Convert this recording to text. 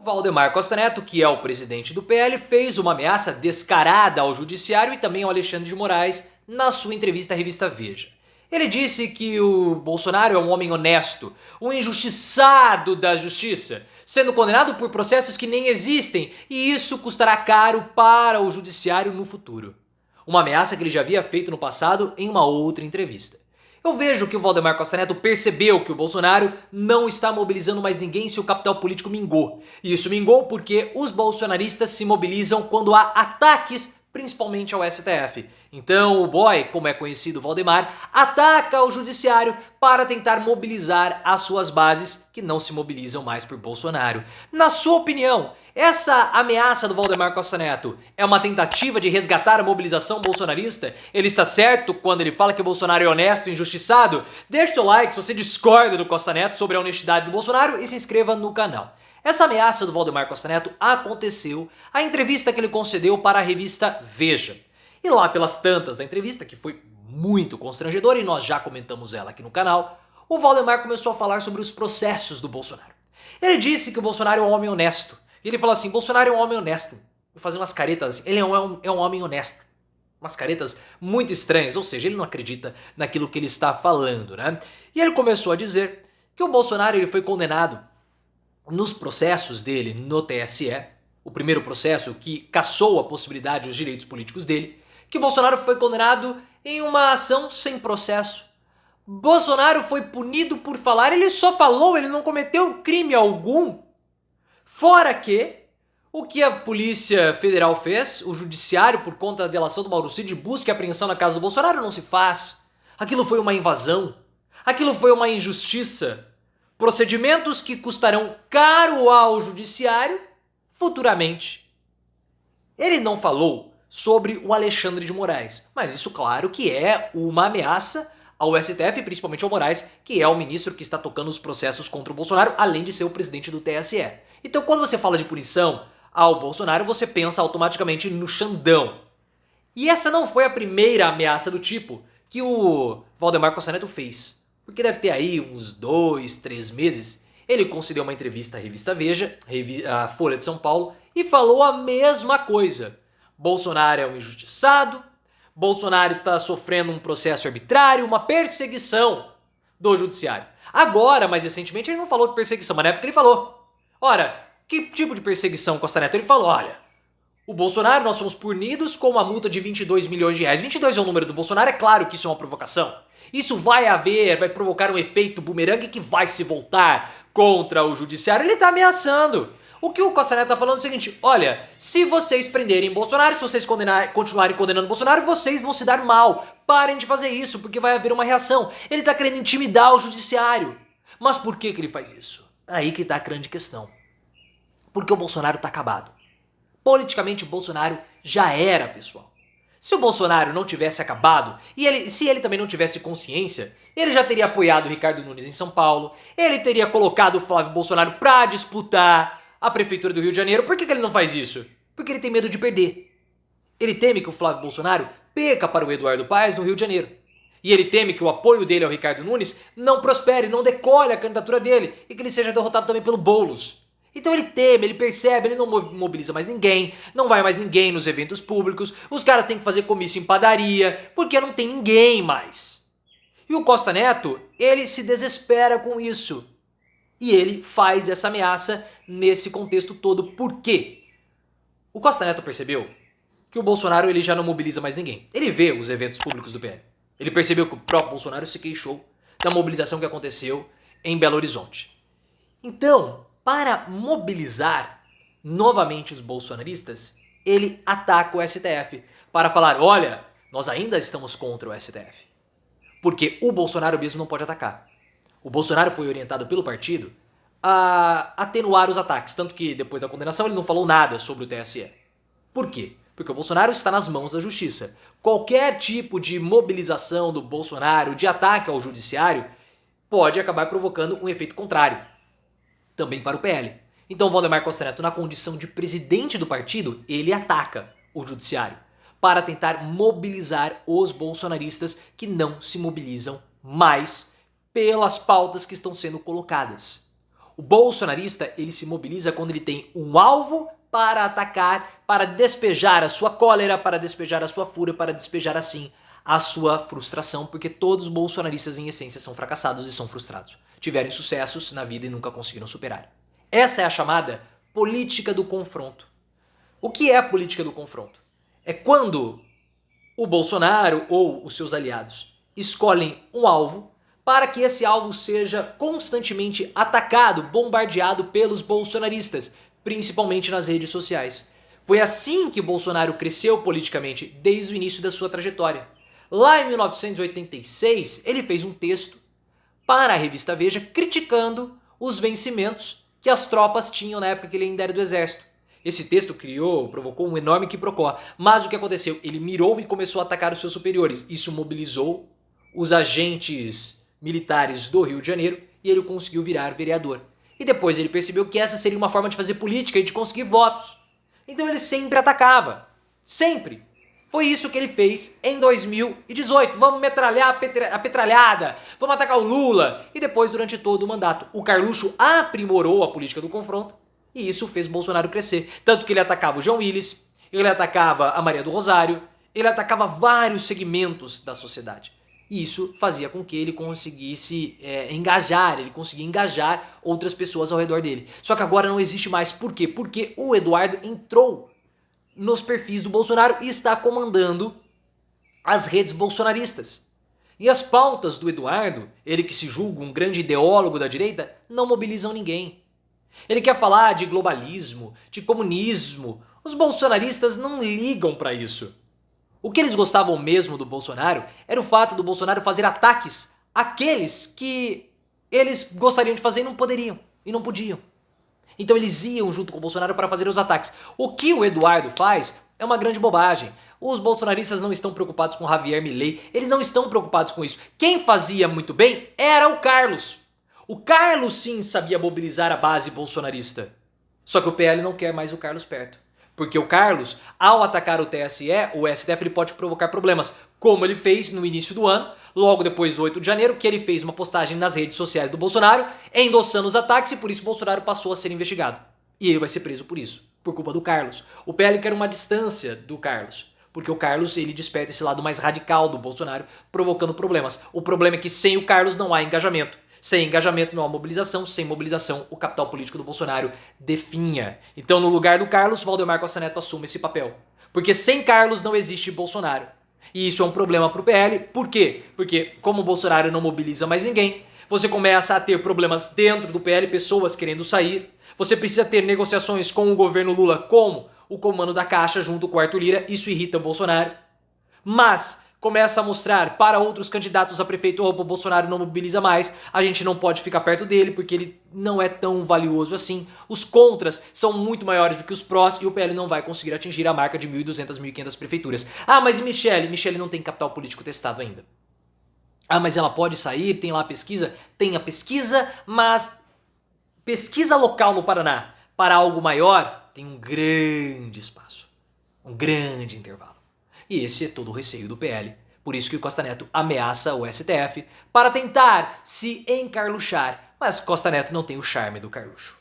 Valdemar Costa Neto, que é o presidente do PL, fez uma ameaça descarada ao judiciário e também ao Alexandre de Moraes na sua entrevista à revista Veja. Ele disse que o Bolsonaro é um homem honesto, um injustiçado da justiça, sendo condenado por processos que nem existem, e isso custará caro para o judiciário no futuro. Uma ameaça que ele já havia feito no passado em uma outra entrevista. Eu vejo que o Valdemar Costa Neto percebeu que o Bolsonaro não está mobilizando mais ninguém se o capital político mingou. E isso mingou porque os bolsonaristas se mobilizam quando há ataques, principalmente ao STF. Então o boy, como é conhecido Valdemar, ataca o judiciário para tentar mobilizar as suas bases que não se mobilizam mais por Bolsonaro. Na sua opinião, essa ameaça do Valdemar Costa Neto é uma tentativa de resgatar a mobilização bolsonarista? Ele está certo quando ele fala que o Bolsonaro é honesto e injustiçado? Deixe seu like se você discorda do Costa Neto sobre a honestidade do Bolsonaro e se inscreva no canal. Essa ameaça do Valdemar Costa Neto aconteceu a entrevista que ele concedeu para a revista Veja. E lá pelas tantas da entrevista, que foi muito constrangedora e nós já comentamos ela aqui no canal, o Valdemar começou a falar sobre os processos do Bolsonaro. Ele disse que o Bolsonaro é um homem honesto. E ele falou assim, Bolsonaro é um homem honesto. Vou fazer umas caretas assim, ele é um homem honesto. Umas caretas muito estranhas, ou seja, ele não acredita naquilo que ele está falando, né? E ele começou a dizer que o Bolsonaro ele foi condenado nos processos dele no TSE, o primeiro processo que cassou a possibilidade dos direitos políticos dele, que Bolsonaro foi condenado em uma ação sem processo. Bolsonaro foi punido por falar, ele só falou, ele não cometeu crime algum. Fora que o que a Polícia Federal fez, o Judiciário, por conta da delação do Mauro Cid, busca e apreensão na casa do Bolsonaro, não se faz. Aquilo foi uma invasão. Aquilo foi uma injustiça. Procedimentos que custarão caro ao Judiciário futuramente. Ele não falou sobre o Alexandre de Moraes, mas isso claro que é uma ameaça ao STF, principalmente ao Moraes, que é o ministro que está tocando os processos contra o Bolsonaro, além de ser o presidente do TSE. Então quando você fala de punição ao Bolsonaro, você pensa automaticamente no Xandão. E essa não foi a primeira ameaça do tipo que o Valdemar Costa Neto fez. Porque deve ter aí uns 2, 3 meses, ele concedeu uma entrevista à revista Veja, a Folha de São Paulo, e falou a mesma coisa. Bolsonaro é um injustiçado, Bolsonaro está sofrendo um processo arbitrário, uma perseguição do judiciário. Agora, mais recentemente, ele não falou de perseguição, mas na época ele falou. Ora, que tipo de perseguição, Costa Neto? Ele falou, olha, o Bolsonaro, nós somos punidos com uma multa de 22 milhões de reais. 22 é o número do Bolsonaro, é claro que isso é uma provocação. Isso vai provocar um efeito bumerangue que vai se voltar contra o judiciário. Ele está ameaçando. O que o Costa Neto está falando é o seguinte, olha, se vocês prenderem Bolsonaro, se vocês continuarem condenando Bolsonaro, vocês vão se dar mal. Parem de fazer isso, porque vai haver uma reação. Ele está querendo intimidar o judiciário. Mas por que ele faz isso? Aí que está a grande questão. Porque o Bolsonaro está acabado. Politicamente o Bolsonaro já era, pessoal. Se o Bolsonaro não tivesse acabado, e se ele também não tivesse consciência, ele já teria apoiado o Ricardo Nunes em São Paulo, ele teria colocado o Flávio Bolsonaro para disputar a prefeitura do Rio de Janeiro. Por que ele não faz isso? Porque ele tem medo de perder. Ele teme que o Flávio Bolsonaro perca para o Eduardo Paes no Rio de Janeiro. E ele teme que o apoio dele ao Ricardo Nunes não prospere, não decole a candidatura dele e que ele seja derrotado também pelo Boulos. Então ele teme, ele percebe, ele não mobiliza mais ninguém, não vai mais ninguém nos eventos públicos, os caras têm que fazer comício em padaria, porque não tem ninguém mais. E o Costa Neto, ele se desespera com isso. E ele faz essa ameaça nesse contexto todo. Por quê? O Costa Neto percebeu que o Bolsonaro ele já não mobiliza mais ninguém. Ele vê os eventos públicos do PL. Ele percebeu que o próprio Bolsonaro se queixou da mobilização que aconteceu em Belo Horizonte. Então, para mobilizar novamente os bolsonaristas, ele ataca o STF para falar, olha, nós ainda estamos contra o STF. Porque o Bolsonaro mesmo não pode atacar. O Bolsonaro foi orientado pelo partido a atenuar os ataques, tanto que depois da condenação ele não falou nada sobre o TSE. Por quê? Porque o Bolsonaro está nas mãos da justiça. Qualquer tipo de mobilização do Bolsonaro, de ataque ao judiciário, pode acabar provocando um efeito contrário. Também para o PL. Então Valdemar Costa Neto, na condição de presidente do partido, ele ataca o judiciário para tentar mobilizar os bolsonaristas que não se mobilizam mais pelas pautas que estão sendo colocadas. O bolsonarista, ele se mobiliza quando ele tem um alvo para atacar, para despejar a sua cólera, para despejar a sua fúria, para despejar assim a sua frustração, porque todos os bolsonaristas em essência são fracassados e são frustrados. Tiveram sucessos na vida e nunca conseguiram superar. Essa é a chamada política do confronto. O que é a política do confronto? É quando o Bolsonaro ou os seus aliados escolhem um alvo para que esse alvo seja constantemente atacado, bombardeado pelos bolsonaristas, principalmente nas redes sociais. Foi assim que Bolsonaro cresceu politicamente desde o início da sua trajetória. Lá em 1986, ele fez um texto para a revista Veja criticando os vencimentos que as tropas tinham na época que ele ainda era do exército. Esse texto provocou um enorme quiprocó, mas o que aconteceu? Ele mirou e começou a atacar os seus superiores. Isso mobilizou os agentes militares do Rio de Janeiro e ele conseguiu virar vereador. E depois ele percebeu que essa seria uma forma de fazer política e de conseguir votos. Então ele sempre atacava. Sempre. Foi isso que ele fez em 2018. Vamos metralhar a petralhada, vamos atacar o Lula. E depois, durante todo o mandato, o Carluxo aprimorou a política do confronto e isso fez Bolsonaro crescer. Tanto que ele atacava o João Willis, ele atacava a Maria do Rosário, ele atacava vários segmentos da sociedade. E isso fazia com que ele conseguisse ele conseguia engajar outras pessoas ao redor dele. Só que agora não existe mais. Por quê? Porque o Eduardo entrou nos perfis do Bolsonaro e está comandando as redes bolsonaristas. E as pautas do Eduardo, ele que se julga um grande ideólogo da direita, não mobilizam ninguém. Ele quer falar de globalismo, de comunismo. Os bolsonaristas não ligam para isso. O que eles gostavam mesmo do Bolsonaro era o fato do Bolsonaro fazer ataques àqueles que eles gostariam de fazer e não poderiam, e não podiam. Então eles iam junto com o Bolsonaro para fazer os ataques. O que o Eduardo faz é uma grande bobagem. Os bolsonaristas não estão preocupados com Javier Milei, eles não estão preocupados com isso. Quem fazia muito bem era o Carlos. O Carlos sim sabia mobilizar a base bolsonarista. Só que o PL não quer mais o Carlos perto. Porque o Carlos, ao atacar o TSE, o STF, ele pode provocar problemas, como ele fez no início do ano, logo depois do 8 de janeiro, que ele fez uma postagem nas redes sociais do Bolsonaro, endossando os ataques e por isso o Bolsonaro passou a ser investigado. E ele vai ser preso por isso, por culpa do Carlos. O PL quer uma distância do Carlos, porque o Carlos ele desperta esse lado mais radical do Bolsonaro, provocando problemas. O problema é que sem o Carlos não há engajamento. Sem engajamento não há mobilização, sem mobilização o capital político do Bolsonaro definha. Então no lugar do Carlos, Valdemar Costa Neto assume esse papel. Porque sem Carlos não existe Bolsonaro. E isso é um problema pro PL, por quê? Porque como o Bolsonaro não mobiliza mais ninguém, você começa a ter problemas dentro do PL, pessoas querendo sair, você precisa ter negociações com o governo Lula, como o comando da Caixa junto com o Arthur Lira, isso irrita o Bolsonaro. Mas começa a mostrar para outros candidatos a prefeito, o Bolsonaro não mobiliza mais, a gente não pode ficar perto dele porque ele não é tão valioso assim. Os contras são muito maiores do que os prós e o PL não vai conseguir atingir a marca de 1.200, 1.500 prefeituras. Ah, mas e Michele? Michele não tem capital político testado ainda. Ah, mas ela pode sair, tem lá a pesquisa? Tem a pesquisa, mas pesquisa local no Paraná para algo maior tem um grande espaço, um grande intervalo. E esse é todo o receio do PL. Por isso que o Costa Neto ameaça o STF para tentar se encarluxar. Mas Costa Neto não tem o charme do Carluxo.